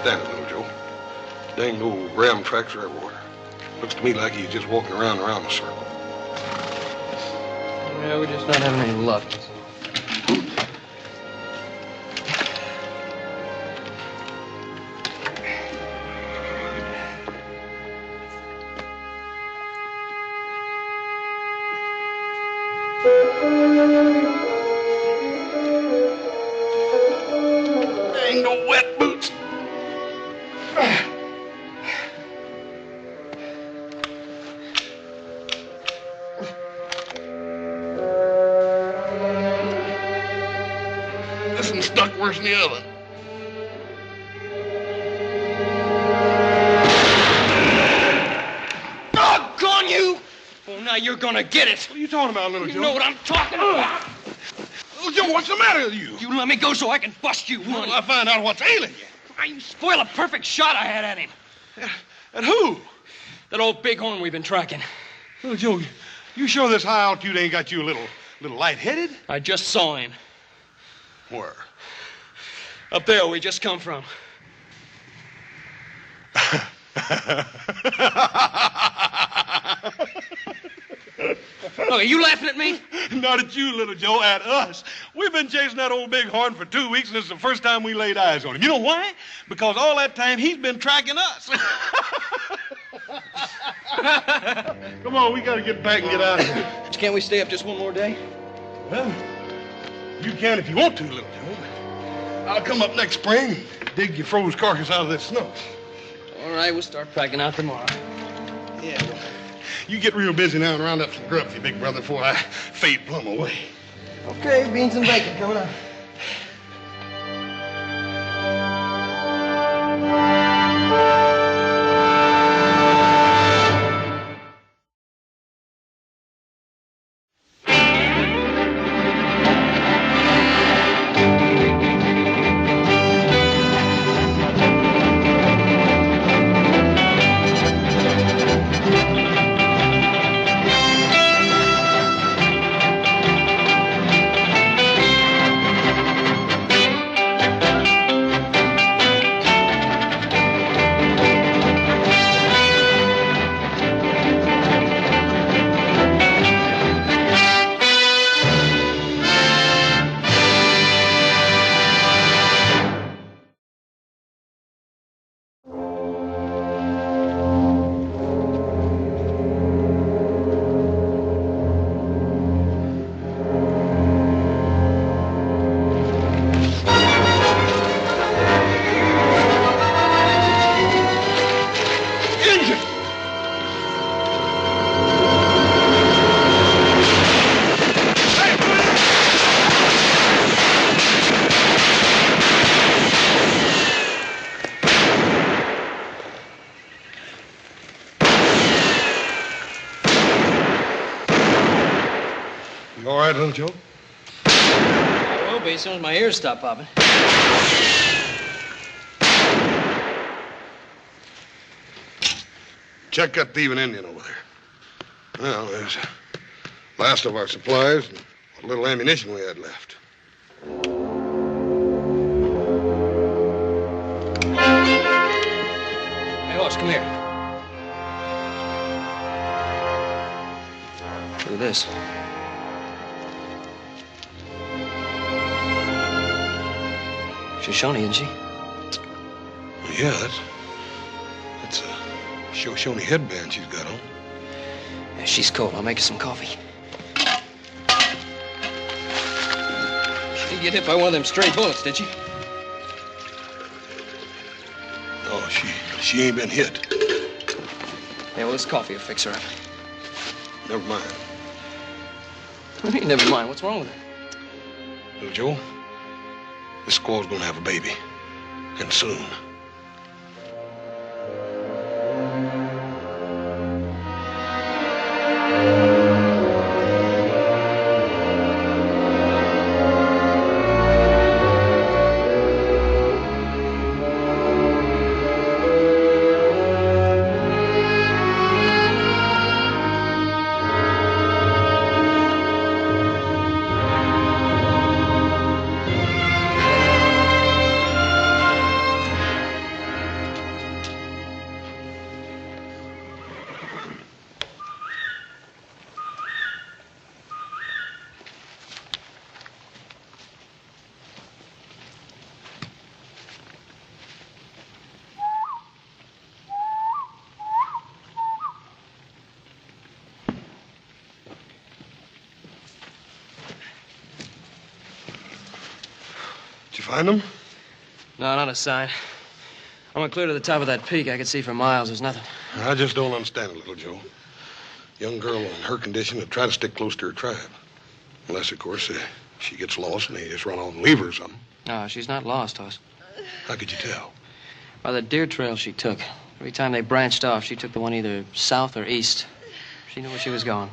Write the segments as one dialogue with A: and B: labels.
A: understand it, little Joe. Dang old ram tracks are everywhere. Looks to me like he's just walking around and around in a circle.
B: Yeah, we're just not having any luck.
A: Ain't no wet boots. This one's stuck worse than the other.
B: Doggone you! Oh, now you're gonna get it.
A: What are you talking about, little Joe?
B: You know what I'm talking about.
A: Little Joe, what's the matter with you?
B: You let me go so I can bust you one.
A: Well, I find out what's ailing you.
B: Why, you spoil a perfect shot I had at him.
A: At who?
B: That old bighorn we've been tracking.
A: Little Joe, you sure this high altitude ain't got you a little lightheaded?
B: I just saw him.
A: Where?
B: Up there we just come from. Look, are you laughing at me?
A: Not at you, little Joe, at us. We've been chasing that old bighorn for 2 weeks, and it's the first time we laid eyes on him. You know why? Because all that time he's been tracking us. Come on, we gotta get back and get out of here.
B: Can't we stay up just one more day?
A: Well, you can if you want to, little Joe. I'll come up next spring and dig your froze carcass out of this snow.
B: All right, we'll start packing out tomorrow.
A: Yeah. You get real busy now and round up some grub for your big brother before I fade plumb away.
B: Okay, beans and bacon coming up.
A: You all right, little Joe?
B: I will be as soon as my ears stop popping.
A: Check that thieving Indian over there. Well, there's last of our supplies and what little ammunition we had left.
B: Hey, horse, come here. Look at this. She's Shoshone, isn't she?
A: Well, yeah, that's a Shoshone headband she's got on.
B: Yeah, she's cold. I'll make her some coffee. She didn't get hit by one of them stray bullets, did she?
A: No, she ain't been hit.
B: Yeah, well, this coffee will fix her up.
A: Never mind.
B: What do you mean, never mind? What's wrong with her?
A: Little Joe, this squaw's gonna have a baby. And soon. find them?
B: No, not a sign. I went clear to the top of that peak. I could see for miles. There's nothing.
A: I just don't understand it, little Joe. Young girl in her condition would try to stick close to her tribe. Unless, of course, she gets lost and they just run off and leave her or something.
B: No, she's not lost, Hoss.
A: How could you tell?
B: By the deer trail she took. Every time they branched off, she took the one either south or east. She knew where she was going.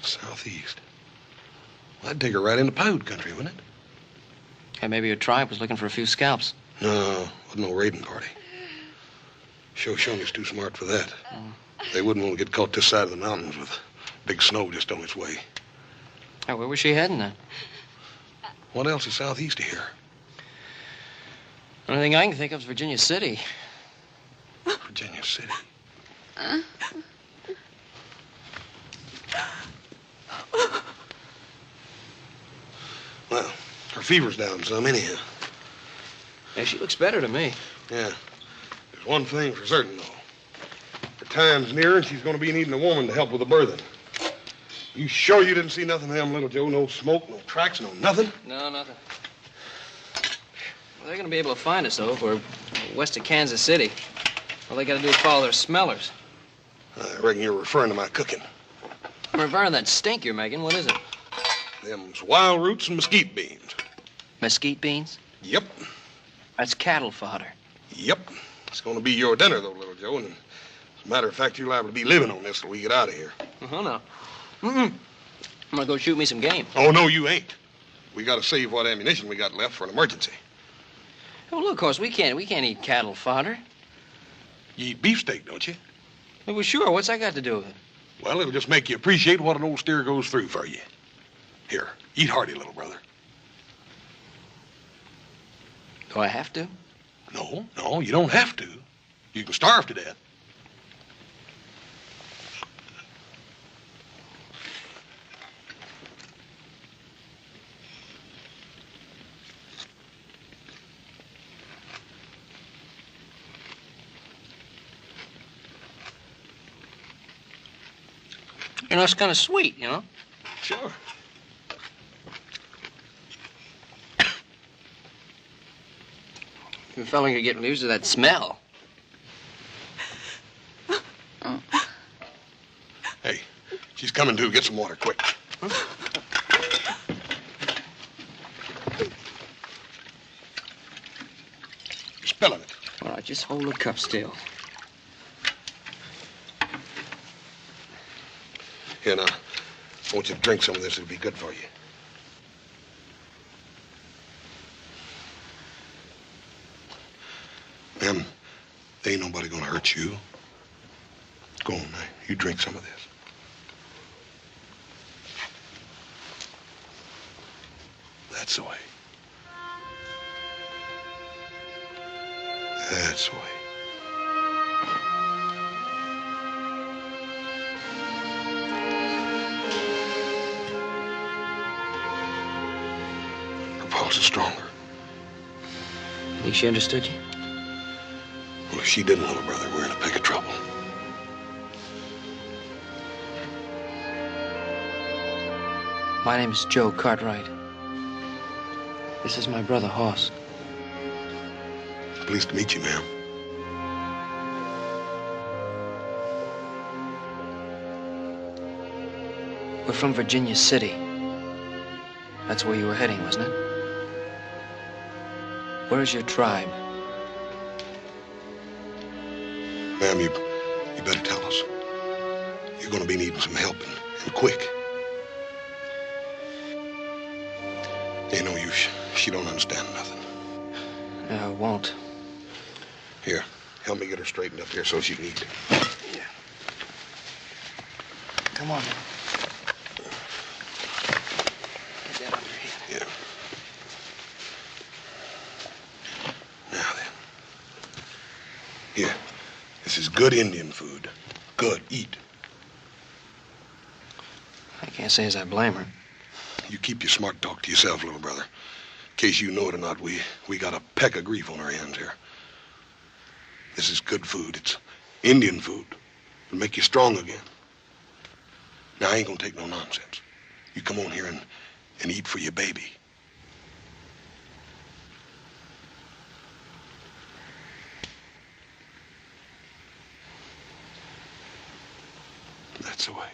A: Southeast. Well, that'd take her right into Paiute country, wouldn't it?
B: Hey, maybe her tribe was looking for a few scalps.
A: No, wasn't no raiding party. Shoshone's too smart for that. They wouldn't want to get caught this side of the mountains with big snow just on its way.
B: Hey, where was she heading then?
A: What else is southeast of here?
B: Only thing I can think of is Virginia City.
A: Virginia City. Well, her fever's down some anyhow.
B: Yeah, she looks better to me.
A: Yeah. There's one thing for certain, though. Her time's near, and she's going to be needing a woman to help with the birthing. You sure you didn't see nothing of them, little Joe? No smoke, no tracks, no nothing?
B: No, nothing. Well, they're going to be able to find us, though, if we're west of Kansas City. All they got to do is follow their smellers.
A: I reckon you're referring to my cooking.
B: I'm referring to that stink you're making. What is it?
A: Them's wild roots and mesquite beans.
B: Mesquite beans?
A: Yep.
B: That's cattle fodder.
A: Yep. It's going to be your dinner, though, little Joe, and as a matter of fact, you're liable to be living on this till we get out of here.
B: Uh-huh, no. I'm gonna go shoot me some game.
A: Oh, no, you ain't. We got to save what ammunition we got left for an emergency.
B: Oh, look, of course, we can't eat cattle fodder.
A: You eat beefsteak, don't you?
B: Well, sure. What's that got to do with it?
A: Well, it'll just make you appreciate what an old steer goes through for you. Here, eat hearty, little brother.
B: Do I have to?
A: No, you don't have to. You can starve to death.
B: You know, it's kind of sweet, you know?
A: Sure.
B: The fella could get used to that smell.
A: Hey, she's coming to. Get some water, quick. You're spilling it.
B: All right, just hold the cup still.
A: Here, now, I want you to drink some of this. It'll be good for you. Ma'am, there ain't nobody gonna hurt you. Go on, now. You drink some of this. That's the way. That's the way. Her pulse is stronger.
B: Think she understood you?
A: Well, if she didn't, little brother, we're in a peck of trouble.
B: My name is Joe Cartwright. This is my brother, Hoss.
A: Pleased to meet you, ma'am.
B: We're from Virginia City. That's where you were heading, wasn't it? Where's your tribe?
A: Ma'am, you better tell us. You're going to be needing some help, and quick. Ain't no use. She don't understand nothing.
B: I won't.
A: Here, help me get her straightened up here so she can eat.
B: Yeah. Come on, man. Get that under here.
A: Yeah. Now then. Here. This is good Indian food. Good. Eat.
B: I can't say as I blame her.
A: You keep your smart talk to yourself, little brother. In case you know it or not, we got a peck of grief on our hands here. This is good food. It's Indian food. It'll make you strong again. Now, I ain't gonna take no nonsense. You come on here and eat for your baby. That's the way.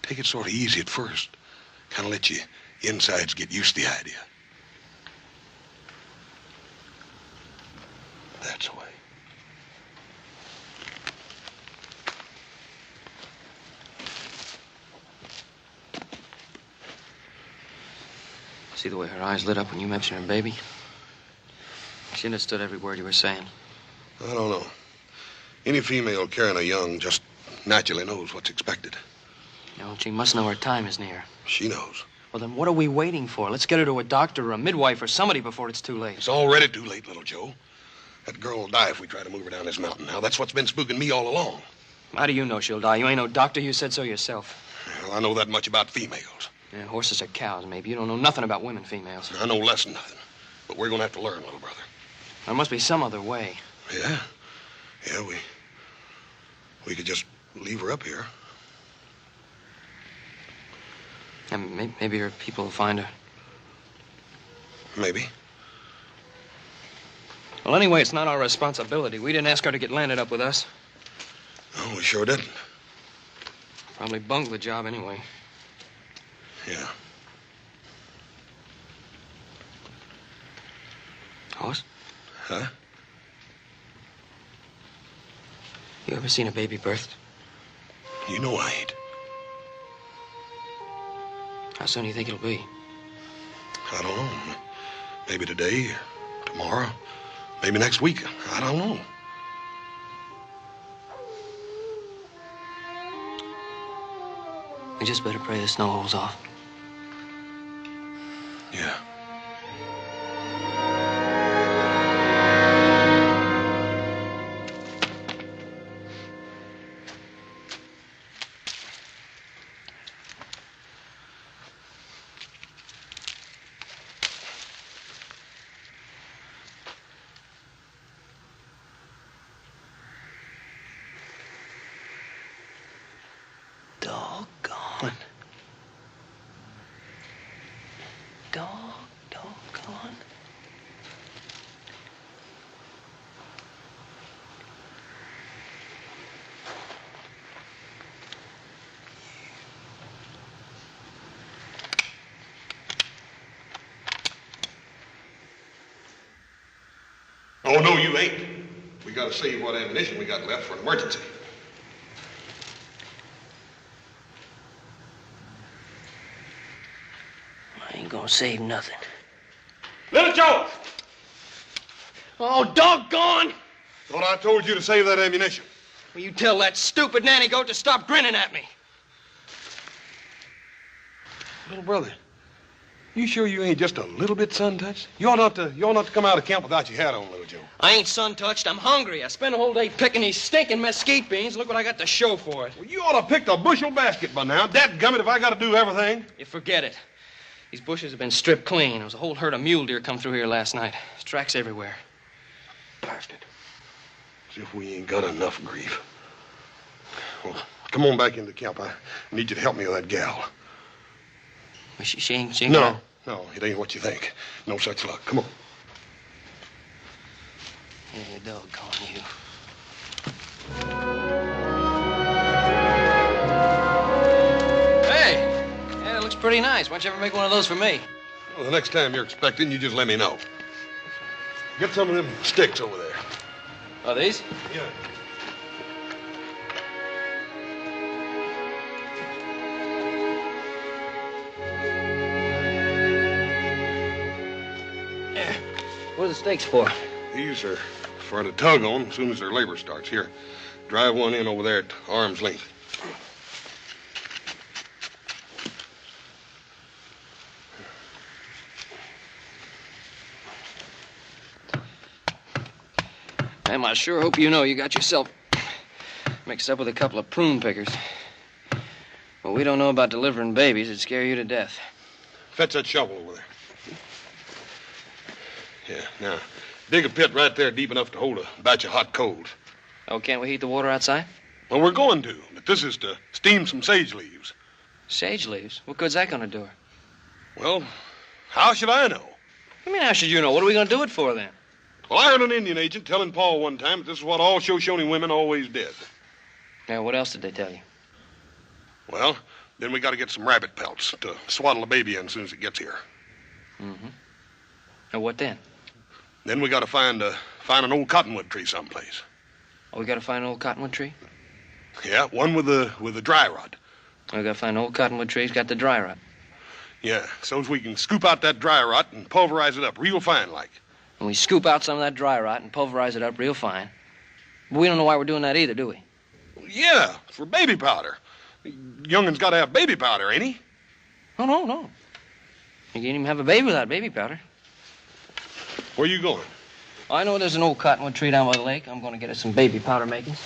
A: Take it sort of easy at first. Kind of let your insides get used to the idea. That's the way.
B: See the way her eyes lit up when you mentioned her baby? She understood every word you were saying.
A: I don't know. Any female carrying a young just naturally knows what's expected.
B: No, she must know her time is near.
A: She knows.
B: Well, then what are we waiting for? Let's get her to a doctor or a midwife or somebody before it's too late.
A: It's already too late, little Joe. That girl will die if we try to move her down this mountain. Now, that's what's been spooking me all along.
B: How do you know she'll die? You ain't no doctor. You said so yourself.
A: Well, I know that much about females.
B: Yeah, horses are cows, maybe. You don't know nothing about women, females.
A: I know less than nothing. But we're going to have to learn, little brother.
B: There must be some other way.
A: Yeah? Yeah, we could just leave her up here.
B: And maybe her people will find her.
A: Maybe.
B: Well, anyway, it's not our responsibility. We didn't ask her to get landed up with us.
A: No, we sure didn't.
B: Probably bungled the job anyway.
A: Yeah.
B: Horse?
A: Huh?
B: You ever seen a baby birthed?
A: You know I ain't.
B: How soon do you think it'll be?
A: I don't know. Maybe today, or tomorrow, maybe next week. I don't know.
B: We just better pray the snow holds off.
A: Yeah.
B: Doggone. Doggone.
A: Oh, no, you ain't. We gotta save what ammunition we got left for an emergency.
B: I ain't gonna save nothing.
A: Little Joe!
B: Oh, doggone!
A: Thought I told you to save that ammunition.
B: Will you tell that stupid nanny goat to stop grinning at me?
A: Little brother, you sure you ain't just a little bit sun-touched? You ought not to come out of camp without your hat on, little Joe.
B: I ain't sun-touched. I'm hungry. I spent a whole day picking these stinking mesquite beans. Look what I got to show for it.
A: Well, you ought to have picked a bushel basket by now. Dadgummit, if I got to do everything.
B: You forget it. These bushes have been stripped clean. There was a whole herd of mule deer come through here last night. There's tracks everywhere.
A: Blasted. As if we ain't got enough grief. Well, come on back into camp. I need you to help me with that gal.
B: Well, she ain't
A: No, it ain't what you think. No such luck. Come on.
B: Yeah, doggone you. Hey! Yeah, that looks pretty nice. Why don't you ever make one of those for me?
A: Well, the next time you're expecting, you just let me know. Get some of them sticks over there.
B: Oh, these?
A: Yeah.
B: What are the stakes for?
A: These are for to tug on as soon as their labor starts. Here, drive one in over there at arm's length.
B: Ma'am, I sure hope you know you got yourself mixed up with a couple of prune pickers. Well, we don't know about delivering babies. It'd scare you to death.
A: Fetch that shovel over there. Yeah, now, dig a pit right there deep enough to hold a batch of hot coals.
B: Oh, can't we heat the water outside?
A: Well, we're going to, but this is to steam some sage leaves.
B: Sage leaves? What good's that gonna do her?
A: Well, how should I know?
B: I mean, how should you know? What are we gonna do it for, then?
A: Well, I heard an Indian agent telling Paul one time that this is what all Shoshone women always did.
B: Now, what else did they tell you?
A: Well, then we got to get some rabbit pelts to swaddle the baby in as soon as it gets here.
B: Mm-hmm. Now, what then?
A: Then we got to find an old cottonwood tree someplace.
B: Oh, we got to find an old cottonwood tree?
A: Yeah, one with a dry rot.
B: We got to find an old cottonwood tree. It's got the dry rot.
A: Yeah, so as we can scoop out that dry rot and pulverize it up real fine like.
B: And we scoop out some of that dry rot and pulverize it up real fine. But we don't know why we're doing that either, do we?
A: Yeah, for baby powder. Youngin's got to have baby powder, ain't he?
B: Oh, no. You can't even have a baby without baby powder.
A: Where you going?
B: I know there's an old cottonwood tree down by the lake. I'm going to get us some baby powder makings.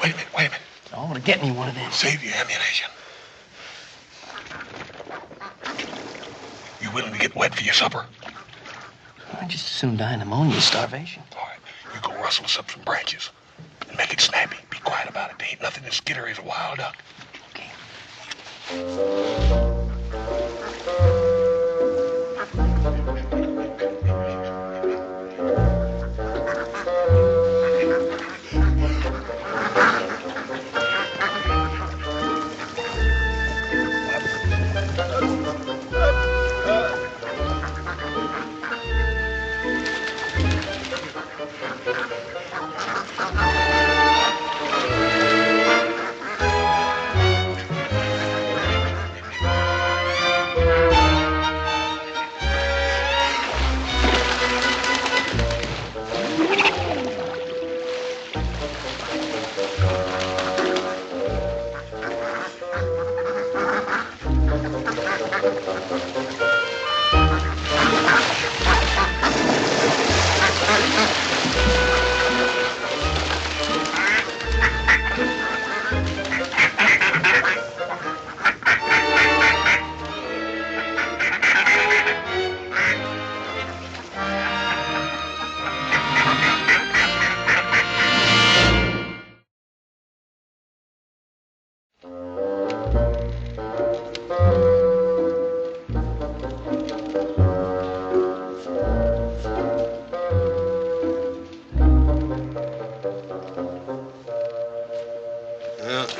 A: Wait a minute.
B: I want to get me one of them.
A: Save your ammunition. You willing to get wet for your supper?
B: I'd just as soon die of pneumonia as starvation.
A: All right, you go rustle us up some branches and make it snappy. Be quiet about it. There ain't nothing as skittery as a wild duck.
B: Okay.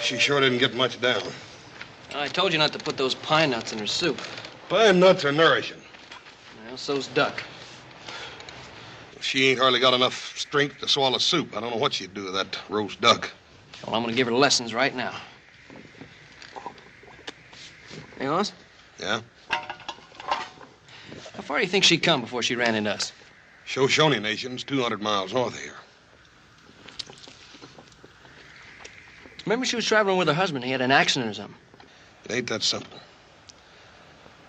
A: She sure didn't get much down.
B: I told you not to put those pine nuts in her soup.
A: Pine nuts are nourishing.
B: Well, so's duck.
A: She ain't hardly got enough strength to swallow soup. I don't know what she'd do with that roast duck.
B: Well, I'm going to give her lessons right now. Hey, Oz?
A: Yeah?
B: How far do you think she'd come before she ran into us?
A: Shoshone Nation's 200 miles north of here.
B: Remember she was traveling with her husband. He had an accident or something.
A: It ain't that simple.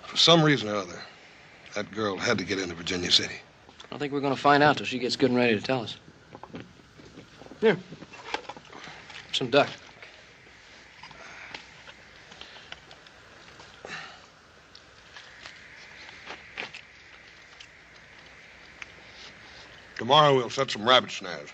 A: For some reason or other, that girl had to get into Virginia City.
B: I don't think we're going to find out till she gets good and ready to tell us. Here. Some duck.
A: Tomorrow we'll set some rabbit snares.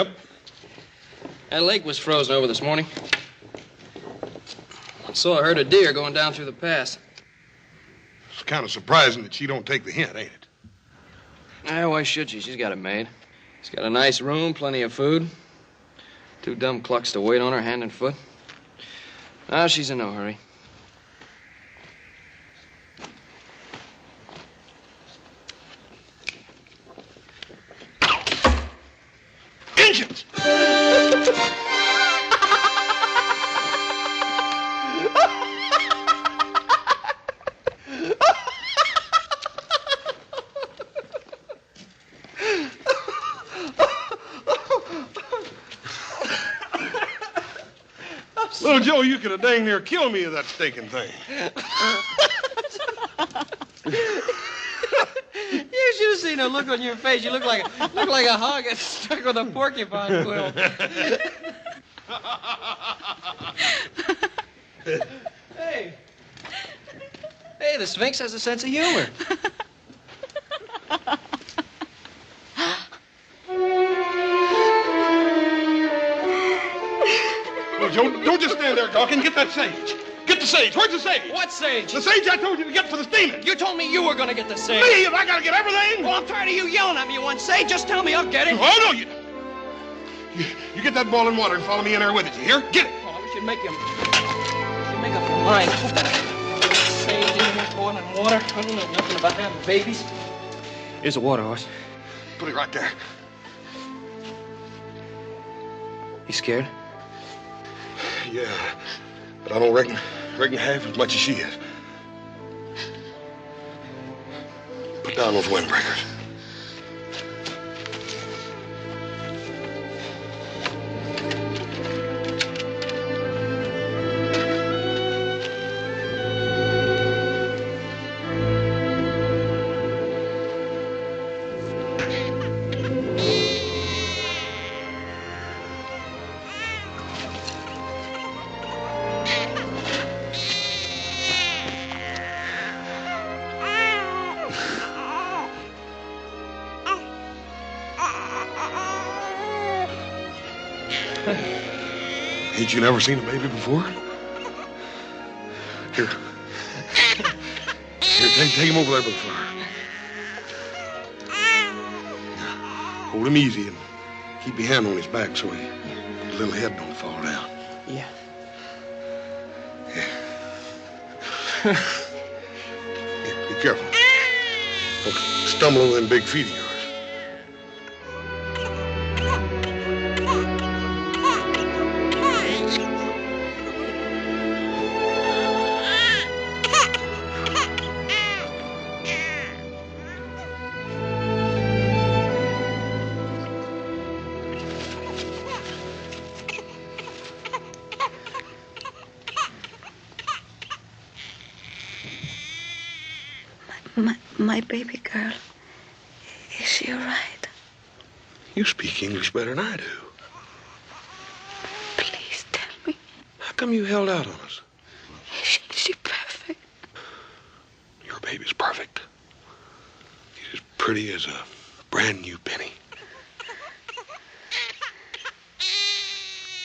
A: Yep.
B: That lake was frozen over this morning. I saw a herd of deer going down through the pass.
A: It's kind of surprising that she don't take the hint, ain't it?
B: Why should she? She's got it made. She's got a nice room, plenty of food. 2 dumb clucks to wait on her hand and foot. Ah, she's in no hurry.
A: Engines! Little Joe, you could have dang near killed me with that stinking thing.
B: You should have seen the look on your face. You look like a hog that's stuck with a porcupine quill. Hey. Hey, the Sphinx has a sense of humor.
A: Little Joe, don't just stand there talking. Get that sage. Get the sage. Where's the sage?
B: What sage?
A: The sage I told you to get for the steaming.
B: You told me you were going to get the sage.
A: Me? If I got to get everything?
B: Well, I'm tired of you yelling at me. You want sage? Just tell me I'll get it.
A: Oh, no, you get that boiling water and follow me in there with it. You hear? Get it.
B: Oh, we should make up your mind. Sage in here, boiling water. I don't know nothing about having babies. Here's a water horse.
A: Put it right there.
B: You scared?
A: Yeah, but I don't reckon half as much as she is. Put down those windbreakers. Ain't you never seen a baby before? Here. Take him over there by the fire. Hold him easy and keep your hand on his back so his little head don't fall down.
B: Yeah.
A: Here, be careful. Don't stumble over them big feet of yours.
C: My baby girl, is she all right?
A: You speak English better than I do.
C: Please tell me.
A: How come you held out on us?
C: Is she perfect?
A: Your baby's perfect. She's as pretty as a brand new penny.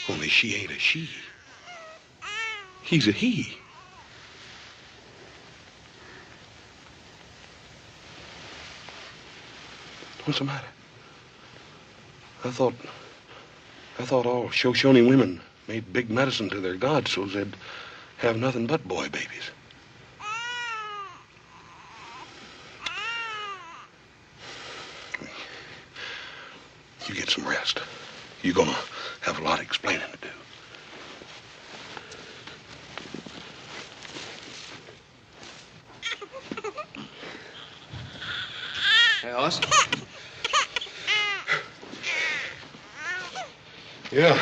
A: Only she ain't a she. He's a he. What's the matter? I thought all Shoshone women made big medicine to their gods so they'd have nothing but boy babies. You get some rest. You're gonna have a lot of explaining to do.
B: Hey, Hoss?
A: Yeah.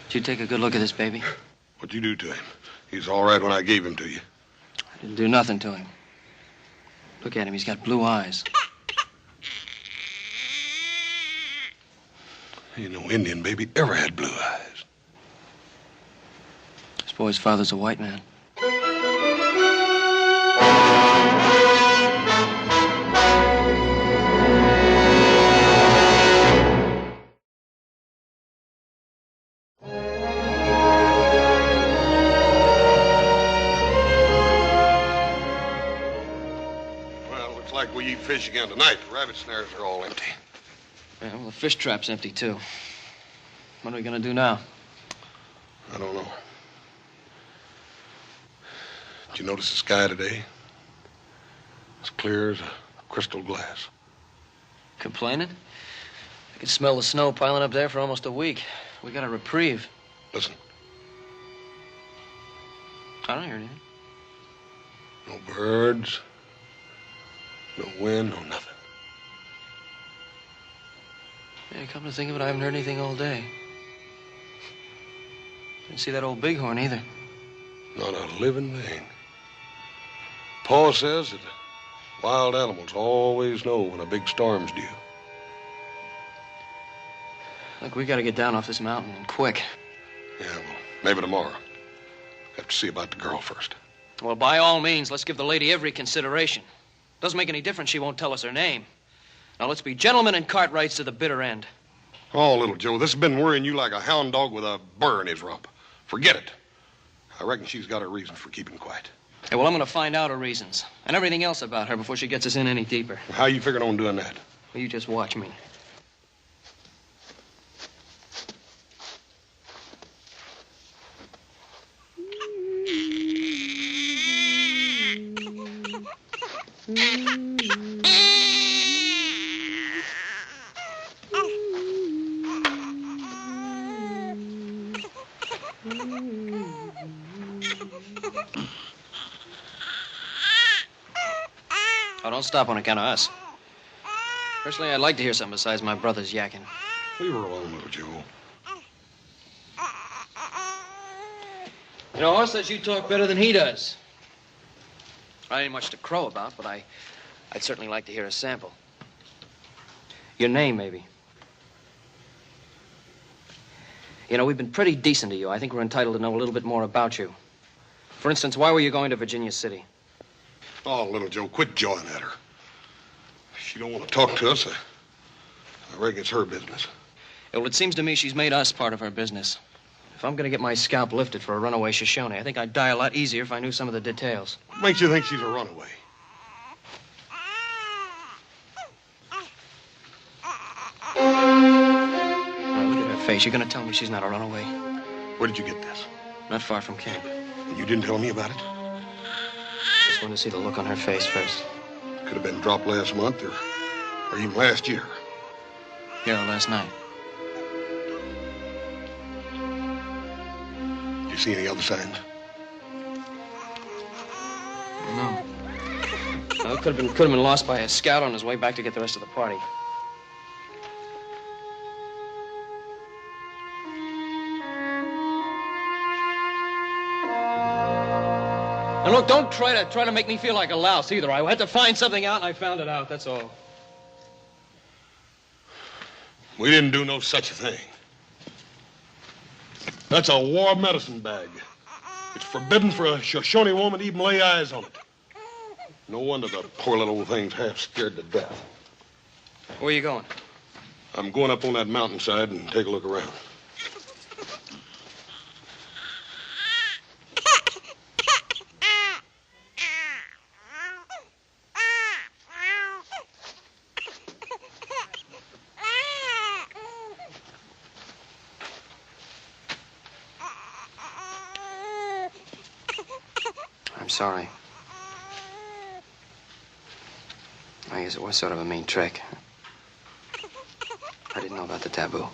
B: Did you take a good look at this baby?
A: What'd you do to him? He was all right when I gave him to you.
B: I didn't do nothing to him. Look at him. He's got blue eyes.
A: Ain't no Indian baby ever had blue eyes.
B: This boy's father's a white man.
A: eat fish again tonight. The rabbit snares are all empty.
B: Yeah, well, the fish trap's empty, too. What are we gonna do now?
A: I don't know. Did you notice the sky today? As clear as a crystal glass.
B: Complaining? I could smell the snow piling up there for almost a week. We got a reprieve.
A: Listen.
B: I don't hear anything.
A: No birds. No wind, no nothing.
B: Yeah, come to think of it, I haven't heard anything all day. Didn't see that old bighorn either.
A: Not a living thing. Paul says that wild animals always know when a big storm's due.
B: Look, we gotta get down off this mountain, and quick.
A: Yeah, well, maybe tomorrow. Have to see about the girl first.
B: Well, by all means, let's give the lady every consideration. Doesn't make any difference she won't tell us her name. Now, let's be gentlemen and Cartwrights to the bitter end.
A: Oh, little Joe, this has been worrying you like a hound dog with a burr in his rump. Forget it. I reckon she's got her reasons for keeping quiet.
B: Hey, well, I'm gonna find out her reasons and everything else about her before she gets us in any deeper.
A: How you figuring on doing that?
B: Well, you just watch me. Oh, don't stop on account of us. Personally, I'd like to hear something besides my brother's yakking.
A: Leave her alone, little Joe.
B: You know, Hoss says you talk better than he does. I ain't much to crow about, but I'd certainly like to hear a sample. Your name, maybe. You know, we've been pretty decent to you. I think we're entitled to know a little bit more about you. For instance, why were you going to Virginia City?
A: Oh, little Joe, quit jawing at her. If she don't want to talk to us, I reckon it's her business.
B: Well, it seems to me she's made us part of her business. If I'm going to get my scalp lifted for a runaway Shoshone, I think I'd die a lot easier if I knew some of the details.
A: What makes you think she's a runaway?
B: Now, look at her face. You're going to tell me she's not a runaway?
A: Where did you get this?
B: Not far from camp.
A: You didn't tell me about it?
B: Just wanted to see the look on her face first.
A: Could have been dropped last month or even last year.
B: Yeah, last night.
A: Did you see any other signs?
B: No. Well, it could have been lost by a scout on his way back to get the rest of the party. And look, don't try to make me feel like a louse either. I had to find something out, and I found it out. That's all.
A: We didn't do no such a thing. That's a war medicine bag. It's forbidden for a Shoshone woman to even lay eyes on it. No wonder the poor little old thing's half scared to death.
B: Where are you going?
A: I'm going up on that mountainside and take a look around.
B: Sorry. I guess it was sort of a mean trick. I didn't know about the taboo.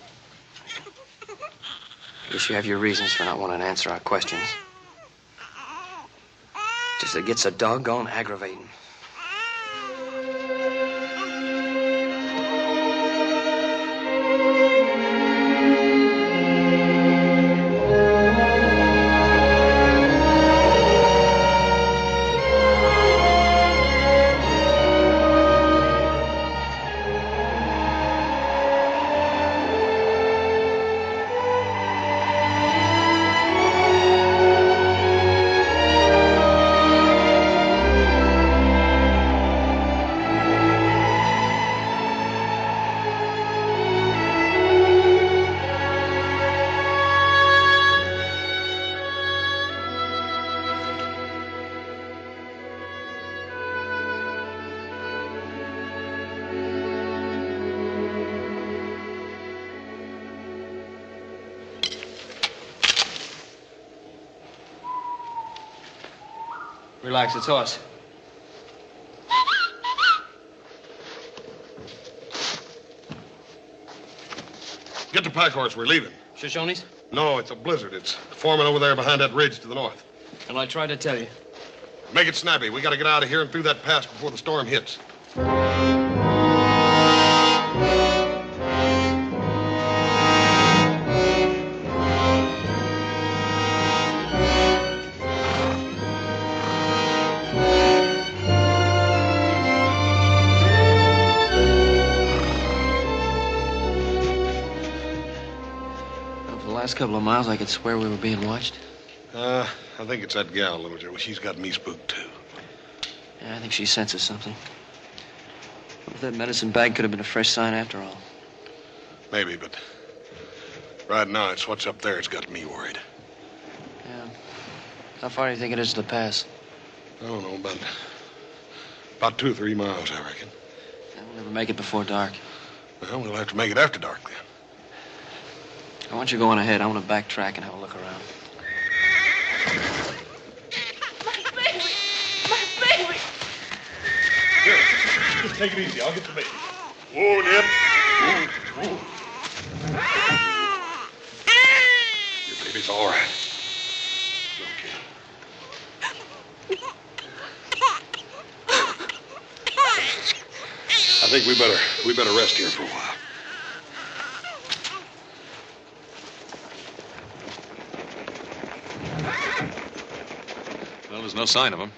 B: I guess you have your reasons for not wanting to answer our questions. Just it gets so doggone aggravating. Relax, it's us.
A: Get the pack horse. We're leaving.
B: Shoshones?
A: No, it's a blizzard. It's forming over there behind that ridge to the north.
B: And I tried to tell you.
A: Make it snappy. We got to get out of here and through that pass before the storm hits.
B: Last couple of miles, I could swear we were being watched.
A: I think it's that gal, Little Joe. She's got me spooked, too.
B: Yeah, I think she senses something. What if that medicine bag could have been a fresh sign after all?
A: Maybe, but right now, it's what's up there that's got me worried.
B: Yeah. How far do you think it is to the pass?
A: I don't know, about 2 or 3 miles, I reckon.
B: Yeah, we'll never make it before dark.
A: Well, we'll have to make it after dark, then.
B: I want you going ahead. I want to backtrack and have a look around.
C: My baby! My baby!
A: Here, just take it easy. I'll get the baby. Whoa, Nip. Whoa. Your baby's all right. It's okay. I think we better rest here for a while.
D: Well, there's no sign of them.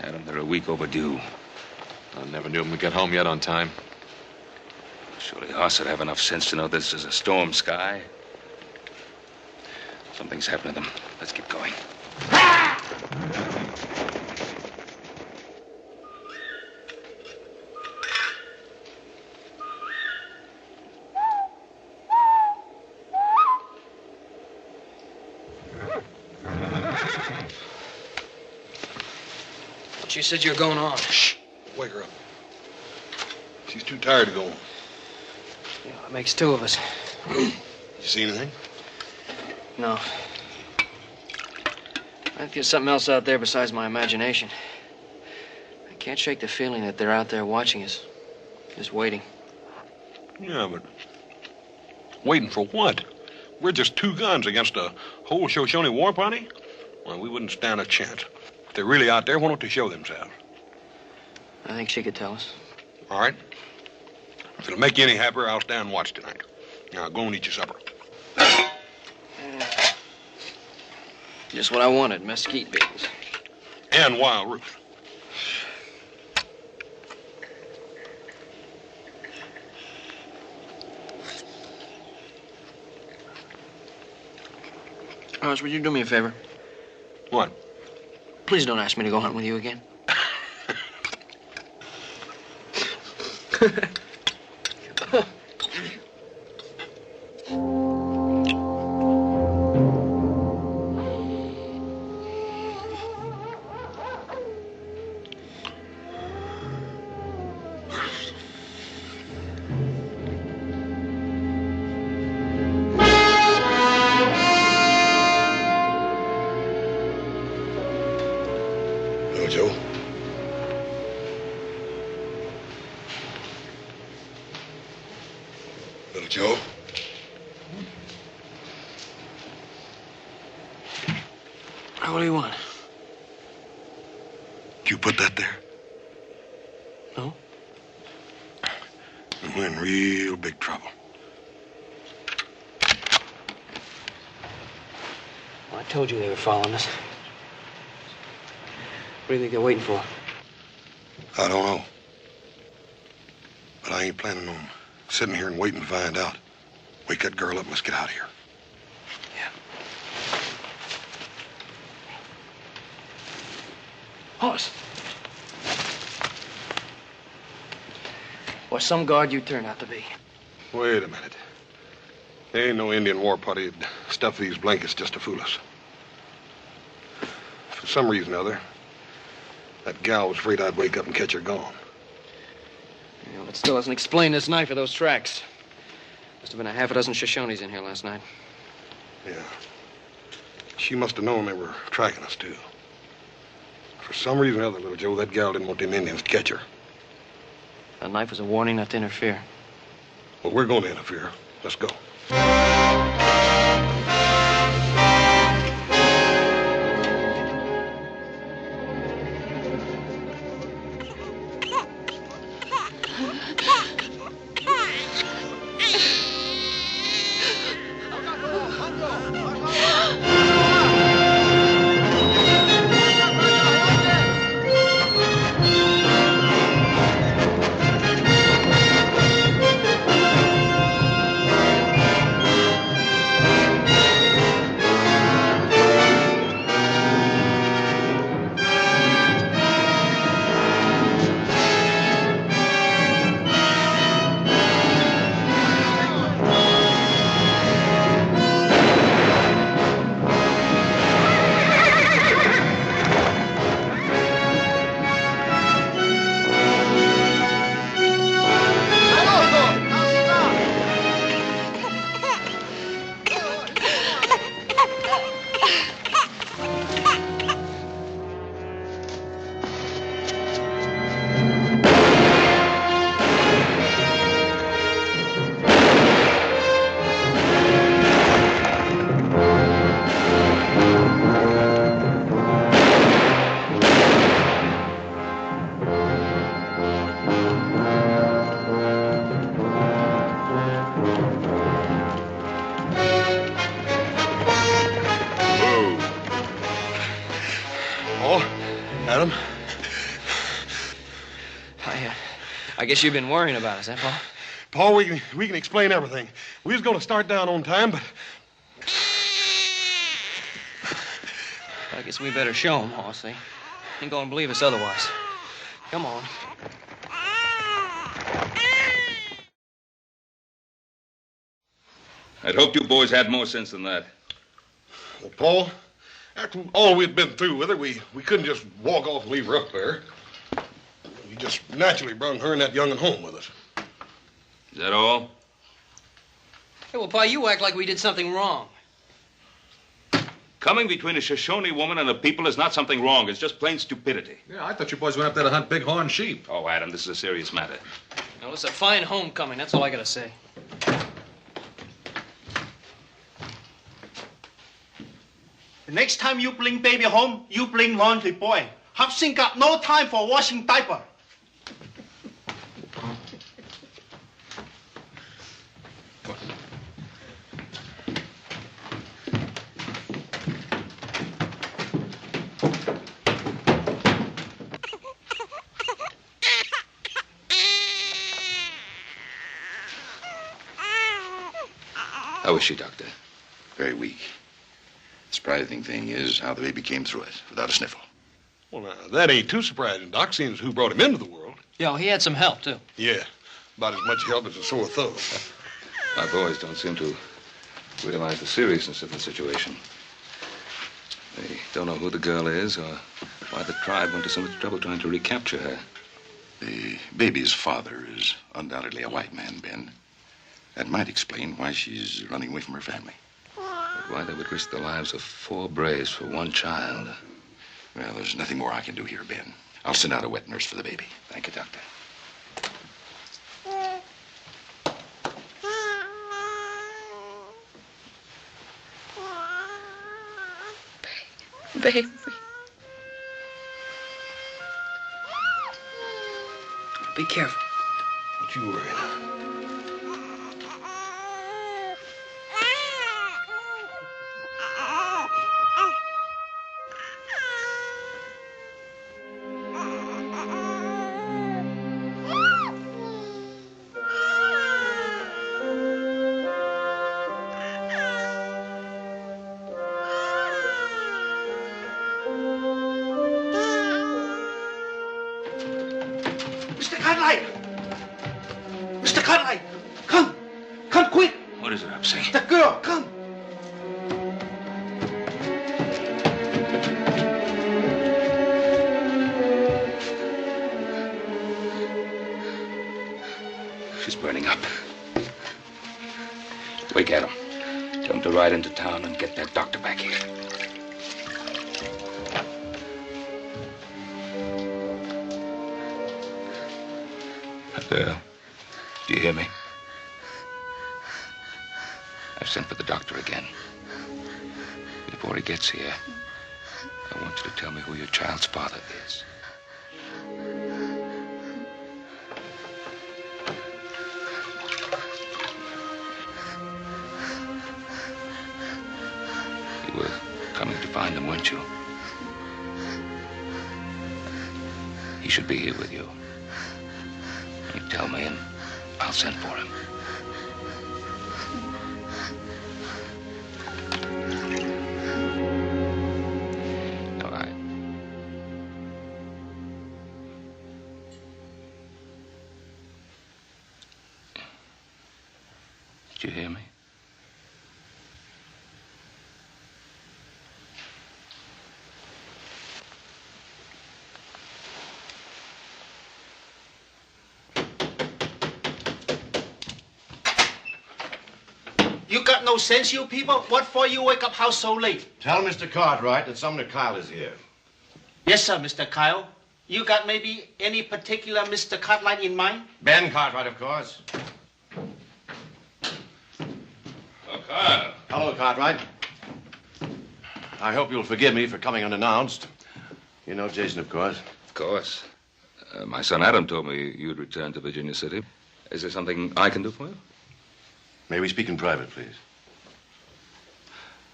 E: Adam, they're a week overdue.
D: I never knew them to get home yet on time.
E: Surely Hoss would have enough sense to know this is a storm sky. Something's happened to them. Let's get going.
B: You said you were going on.
A: Shh. Wake her up. She's too tired to go on.
B: Yeah, it makes 2 of us.
A: You see anything?
B: No. I think there's something else out there besides my imagination. I can't shake the feeling that they're out there watching us. Just waiting.
A: Yeah, but waiting for what? We're just 2 guns against a whole Shoshone war party? Well, we wouldn't stand a chance. If they're really out there, why don't they show themselves?
B: I think she could tell us.
A: All right. If it'll make you any happier, I'll stand and watch tonight. Now, go and eat your supper.
B: Just what I wanted, mesquite beans.
A: And wild roots.
B: Hoss, would you do me a favor?
A: What?
B: Please don't ask me to go hunt with you again.
A: Joe. Little Joe.
B: What do you want?
A: Did you put that there?
B: No.
A: We're in real big trouble.
B: Well, I told you they were following us. What do you think they're waiting for?
A: I don't know. But I ain't planning on sitting here and waiting to find out. Wake that girl up and let's get out of here.
B: Yeah. Hoss. Or some guard you turn out to be.
A: Wait a minute. There ain't no Indian war party that stuff these blankets just to fool us. For some reason or other, that gal was afraid I'd wake up and catch her gone.
B: Yeah, but still doesn't explain this knife or those tracks. Must have been a half a dozen Shoshones in here last night.
A: Yeah. She must have known they were tracking us, too. For some reason or other, little Joe, that gal didn't want them Indians to catch her.
B: That knife was a warning not to interfere.
A: Well, we're going to interfere. Let's go. Adam?
B: I guess you've been worrying about us, huh, Paul?
A: Paul, we can explain everything. We was going to start down on time, but...
B: I guess we better show him, Hossy. He ain't gonna believe us otherwise. Come on.
E: I'd hoped you boys had more sense than that.
A: Well, Paul, after all we'd been through with her, we couldn't just walk off and leave her up there. We just naturally brung her and that young'un home with us.
E: Is that all?
B: Hey, well, Pa, you act like we did something wrong.
E: Coming between a Shoshone woman and a people is not something wrong. It's just plain stupidity.
D: Yeah, I thought you boys went up there to hunt bighorn sheep.
E: Oh, Adam, this is a serious matter.
B: Well, it's a fine homecoming. That's all I gotta say.
F: The next time you bring baby home, you bring laundry boy. Hobson got no time for washing diaper.
E: How is she, Doctor?
G: Very weak. The surprising thing is how the baby came through it without a sniffle.
A: Well, now, that ain't too surprising, Doc, seeing as who brought him into the world.
B: Yo, he had some help, too.
A: Yeah, about as much help as a sore thumb.
E: My boys don't seem to realize the seriousness of the situation. They don't know who the girl is or why the tribe went to so much trouble trying to recapture her.
G: The baby's father is undoubtedly a white man, Ben. That might explain why she's running away from her family.
E: But why they would risk the lives of 4 braves for one child.
G: Well, there's nothing more I can do here, Ben. I'll send out a wet nurse for the baby.
E: Thank you, Doctor.
C: Baby.
B: Be careful.
A: Don't you worry now.
F: Mr. Cartwright, come. Come quick.
E: What is it, Upsy?
F: The girl, come.
E: She's burning up. Wake Adam. Tell him to ride into town and get that doctor back here. Yeah. Do you hear me? I've sent for the doctor again. Before he gets here, I want you to tell me who your child's father is. You were coming to find him, weren't you? He should be here with you. You tell me, and I'll send for him. All right. Did you hear me?
F: You got no sense, you people? What for you wake up house so late?
H: Tell Mr. Cartwright that Sumner Kyle is here.
F: Yes, sir, Mr. Kyle. You got maybe any particular Mr. Cartwright in mind?
H: Ben Cartwright, of course.
E: Oh, Kyle.
H: Hello, Cartwright. I hope you'll forgive me for coming unannounced. You know Jason, of course.
E: Of course. My son Adam told me you'd returned to Virginia City. Is there something I can do for you?
H: May we speak in private, please?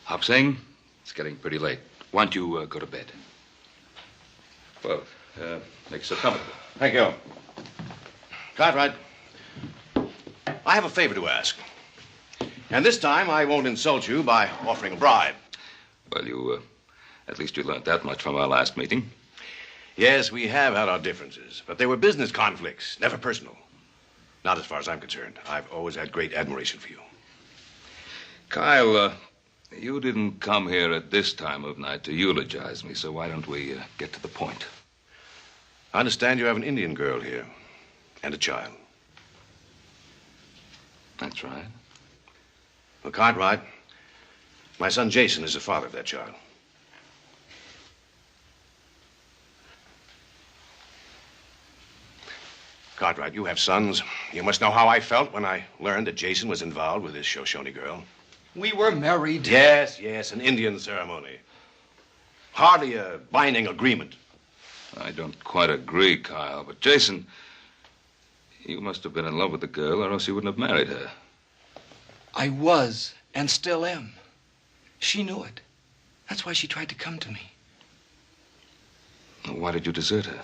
E: Hop Singh, it's getting pretty late. Why don't you go to bed? Well, make yourself comfortable.
H: Thank you. Cartwright, I have a favor to ask. And this time I won't insult you by offering a bribe.
E: Well, at least you learned that much from our last meeting.
H: Yes, we have had our differences, but they were business conflicts, never personal. Not as far as I'm concerned. I've always had great admiration for you.
E: Kyle, you didn't come here at this time of night to eulogize me, so why don't we get to the point?
H: I understand you have an Indian girl here and a child.
E: That's right.
H: Well, Cartwright, my son Jason is the father of that child. Cartwright, you have sons. You must know how I felt when I learned that Jason was involved with this Shoshone girl.
B: We were married.
H: Yes, an Indian ceremony. Hardly a binding agreement.
E: I don't quite agree, Kyle, but Jason, you must have been in love with the girl, or else you wouldn't have married her.
B: I was, and still am. She knew it. That's why she tried to come to me.
E: Why did you desert her?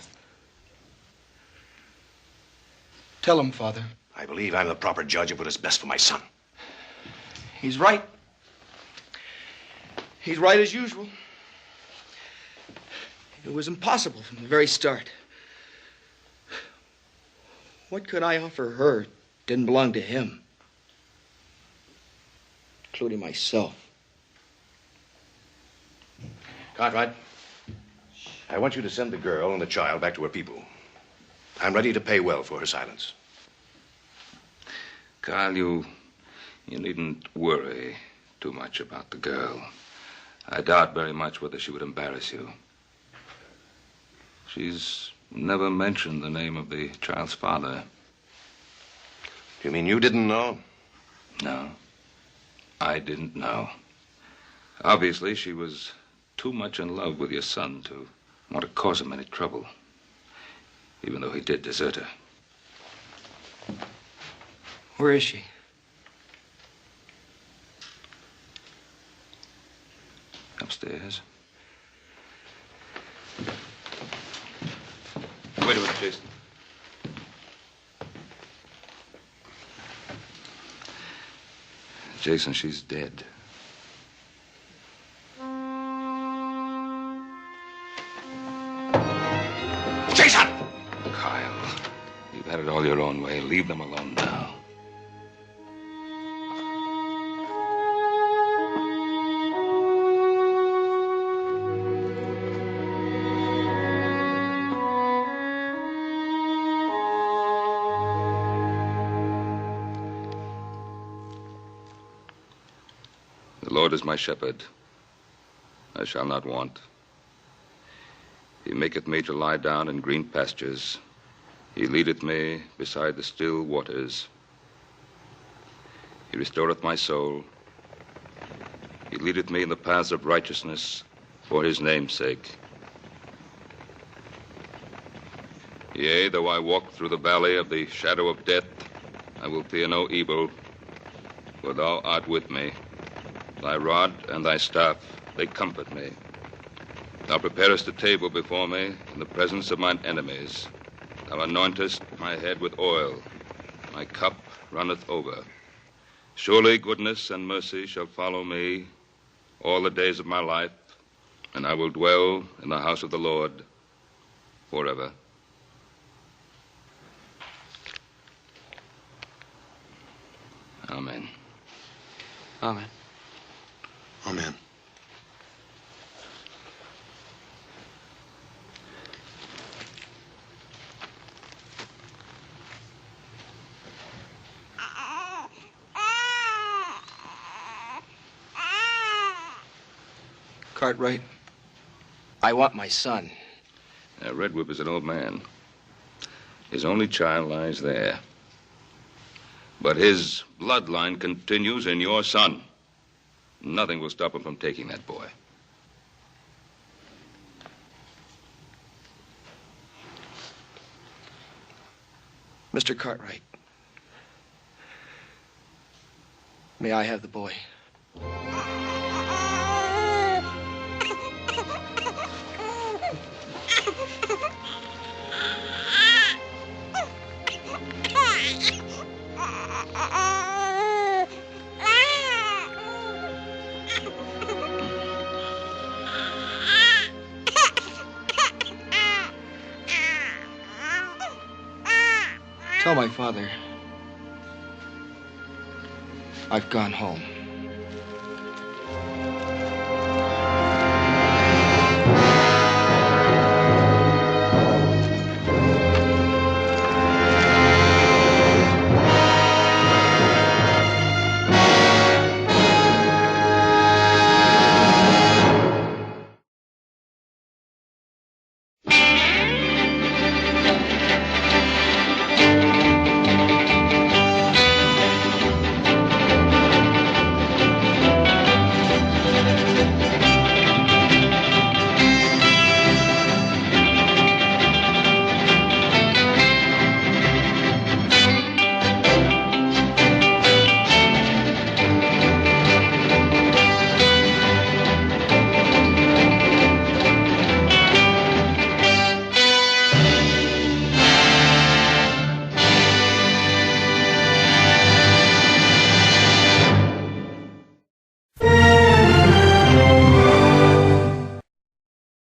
B: Tell him, Father.
H: I believe I'm the proper judge of what is best for my son.
B: He's right. He's right as usual. It was impossible from the very start. What could I offer her didn't belong to him, including myself.
H: Cartwright, I want you to send the girl and the child back to her people. I'm ready to pay well for her silence.
E: Kyle, you needn't worry too much about the girl. I doubt very much whether she would embarrass you. She's never mentioned the name of the child's father.
H: You mean you didn't know?
E: No, I didn't know. Obviously, she was too much in love with your son to want to cause him any trouble, even though he did desert her.
B: Where is she?
E: Upstairs. Wait a minute, Jason. Jason, she's dead.
H: Jason!
E: Kyle, you've had it all your own way. Leave them alone now. The Lord is my shepherd. I shall not want. He maketh me to lie down in green pastures. He leadeth me beside the still waters. He restoreth my soul. He leadeth me in the paths of righteousness for his name's sake. Yea, though I walk through the valley of the shadow of death, I will fear no evil, for thou art with me. Thy rod and thy staff, they comfort me. Thou preparest a table before me in the presence of mine enemies. Thou anointest my head with oil. My cup runneth over. Surely goodness and mercy shall follow me all the days of my life, and I will dwell in the house of the Lord forever. Amen.
B: Amen.
A: Amen.
B: Cartwright, I want my son.
E: Now, Redwhip is an old man. His only child lies there. But his bloodline continues in your son. Nothing will stop him from taking that boy.
B: Mr. Cartwright, may I have the boy? Tell my father I've gone home.